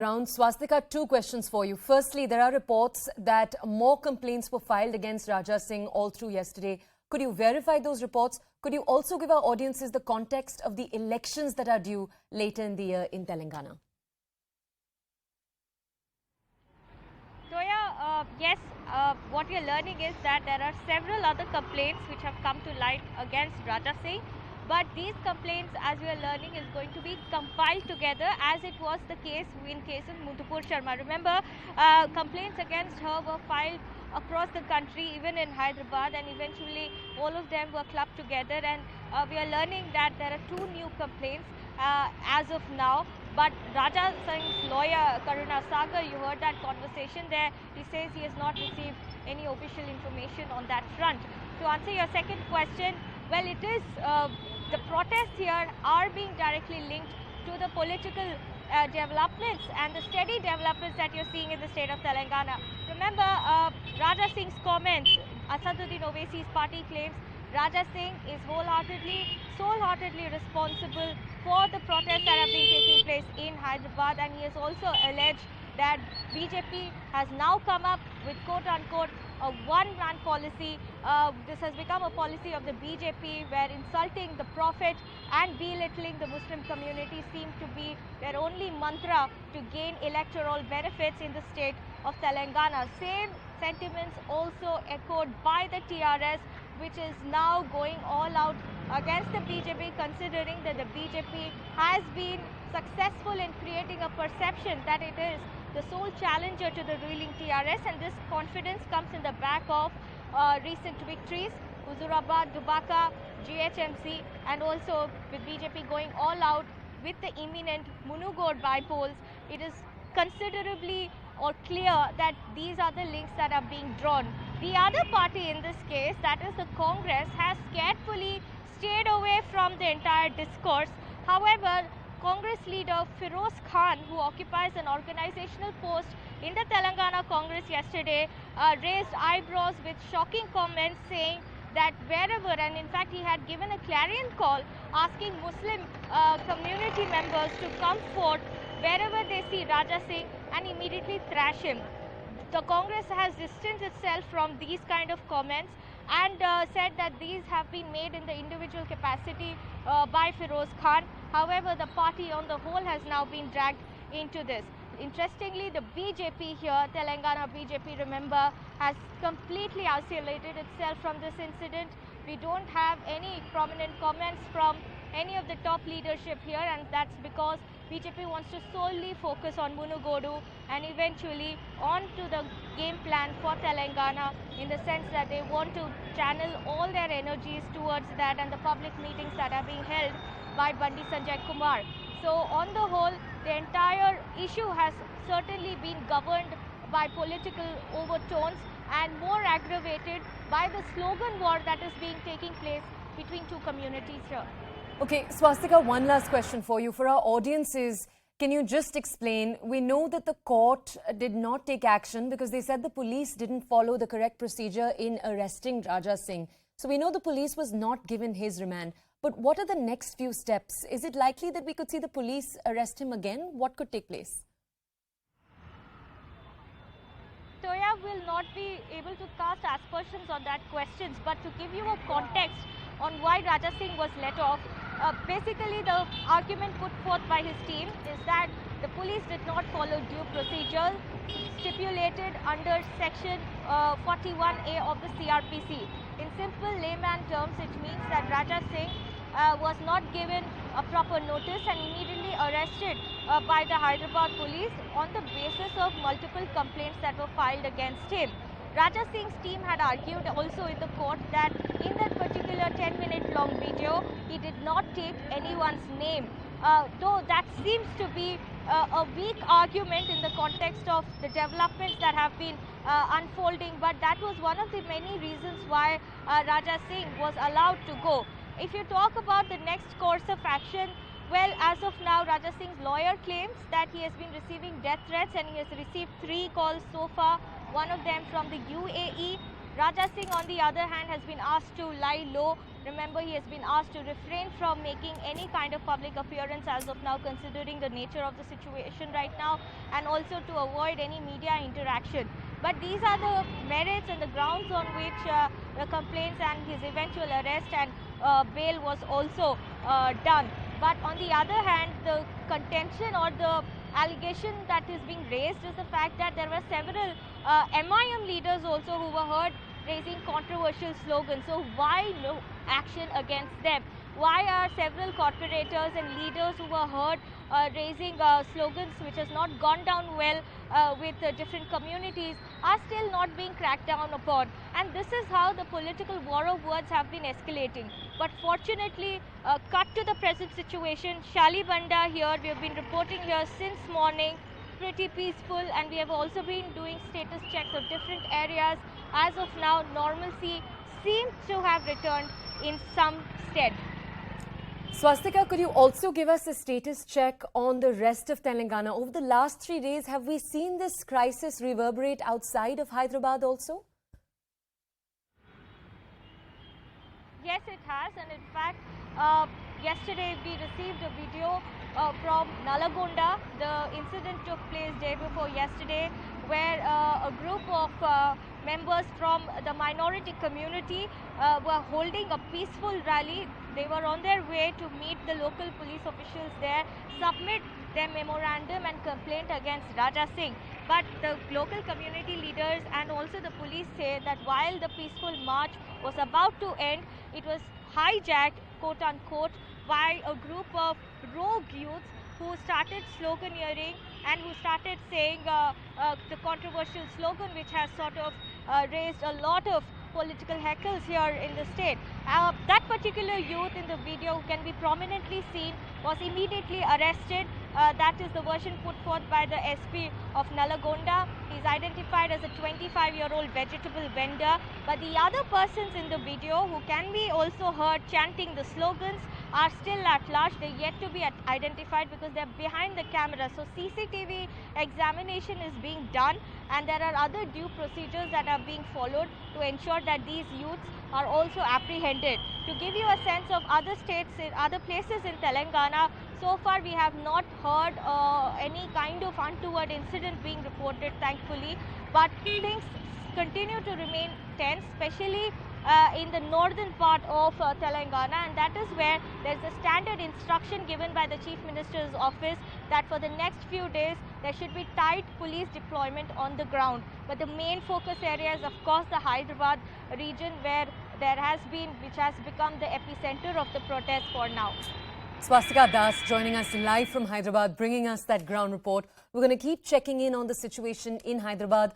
Round Swastika, two questions for you. Firstly, there are reports that more complaints were filed against Raja Singh all through yesterday. Could you verify those reports? Could you also give our audiences the context of the elections that are due later in the year in Telangana? Yes, what we are learning is that there are several other complaints which have come to light against Raja Singh. But these complaints, as we are learning, is going to be compiled together as it was the case in case of Muthukur Sharma. Remember, complaints against her were filed across the country, even in Hyderabad, and eventually all of them were clubbed together. And we are learning that there are two new complaints as of now. But Raja Singh's lawyer, Karuna Sagar, you heard that conversation there. He says he has not received any official information on that front. To answer your second question, well, it is the protests here are being directly linked to the political developments and the steady developments that you're seeing in the state of Telangana. Remember, Raja Singh's comments, Asaduddin Owaisi's party claims Raja Singh is soul-heartedly responsible for the protests that have been taking place in Hyderabad, and he has also alleged that BJP has now come up with quote-unquote a one-man policy. This has become a policy of the BJP where insulting the Prophet and belittling the Muslim community seem to be their only mantra to gain electoral benefits in the state of Telangana. Same sentiments also echoed by the TRS, which is now going all out against the BJP, considering that the BJP has been successful in creating a perception that it is the sole challenger to the ruling TRS, and this confidence comes in the back of recent victories, Huzurabad, Dubaka, GHMC, and also with BJP going all out with the imminent Munugod by-polls. It is considerably or clear that these are the links that are being drawn. The other party in this case, that is the Congress, has carefully stayed away from the entire discourse. However, Congress leader Feroz Khan, who occupies an organizational post in the Telangana Congress yesterday, raised eyebrows with shocking comments saying that wherever, and in fact he had given a clarion call asking Muslim community members to come forth wherever they see Raja Singh and immediately thrash him. The Congress has distanced itself from these kind of comments and said that these have been made in the individual capacity by Feroz Khan. However, the party on the whole has now been dragged into this. Interestingly, the BJP here, Telangana BJP, remember, has completely isolated itself from this incident. We don't have any prominent comments from any of the top leadership here, and that's because BJP wants to solely focus on Munugodu and eventually on to the game plan for Telangana, in the sense that they want to channel all their energies towards that and the public meetings that are being held by Bandi Sanjay Kumar. So on the whole, the entire issue has certainly been governed by political overtones and more aggravated by the slogan war that is being taking place between two communities here. Okay, Swastika, one last question for you. For our audiences, can you just explain, we know that the court did not take action because they said the police didn't follow the correct procedure in arresting Raja Singh. So we know the police was not given his remand. But what are the next few steps? Is it likely that we could see the police arrest him again? What could take place? Toya will not be able to cast aspersions on that questions, but to give you a context on why Raja Singh was let off, basically the argument put forth by his team is that the police did not follow due procedure stipulated under section 41A of the CRPC. In simple layman terms, it means that Raja Singh was not given a proper notice and immediately arrested by the Hyderabad police on the basis of multiple complaints that were filed against him. Raja Singh's team had argued also in the court that in that particular 10-minute long video, he did not take anyone's name. Though that seems to be a weak argument in the context of the developments that have been unfolding, but that was one of the many reasons why Raja Singh was allowed to go. If you talk about the next course of action, well, as of now, Raja Singh's lawyer claims that he has been receiving death threats and he has received 3 calls so far, one of them from the UAE. Raja Singh, on the other hand, has been asked to lie low. Remember, he has been asked to refrain from making any kind of public appearance as of now, considering the nature of the situation right now, and also to avoid any media interaction. But these are the merits and the grounds on which the complaints and his eventual arrest and bail was also done. But on the other hand, the contention or the allegation that is being raised is the fact that there were several MIM leaders also who were heard raising controversial slogans. So why no action against them? Why are several corporators and leaders who were heard raising slogans which has not gone down well with different communities are still not being cracked down upon? And this is how the political war of words have been escalating. But fortunately, cut to the present situation, Shalibanda here, we have been reporting here since morning, pretty peaceful, and we have also been doing status checks of different areas. As of now, normalcy seems to have returned in some stead. Swastika, could you also give us a status check on the rest of Telangana? Over the last 3 days, have we seen this crisis reverberate outside of Hyderabad also? Yes, it has, and in fact, yesterday we received a video from Nalagonda. The incident took place day before yesterday, where a group of members from the minority community were holding a peaceful rally. They were on their way to meet the local police officials there, submit their memorandum and complaint against Raja Singh. But the local community leaders and also the police say that while the peaceful march was about to end, it was hijacked, quote unquote, by a group of rogue youths who started sloganeering and who started saying the controversial slogan, which has sort of raised a lot of political heckles here in the state. That particular youth in the video, who can be prominently seen, was immediately arrested. That is the version put forth by the SP of Nalagonda. He is identified as a 25-year-old vegetable vendor. But the other persons in the video, who can be also heard chanting the slogans, are still at large. They're yet to be identified because they're behind the camera. So CCTV examination is being done, and there are other due procedures that are being followed to ensure that these youths are also apprehended. To give you a sense of other states, in other places in Telangana, so far we have not heard any kind of untoward incident being reported, thankfully. But things continue to remain tense, especially in the northern part of Telangana, and that is where there is a standard instruction given by the Chief Minister's office that for the next few days there should be tight police deployment on the ground. But the main focus area is, of course, the Hyderabad region, where there has been, which has become the epicenter of the protest for now. Swastika Das joining us live from Hyderabad, bringing us that ground report. We're going to keep checking in on the situation in Hyderabad.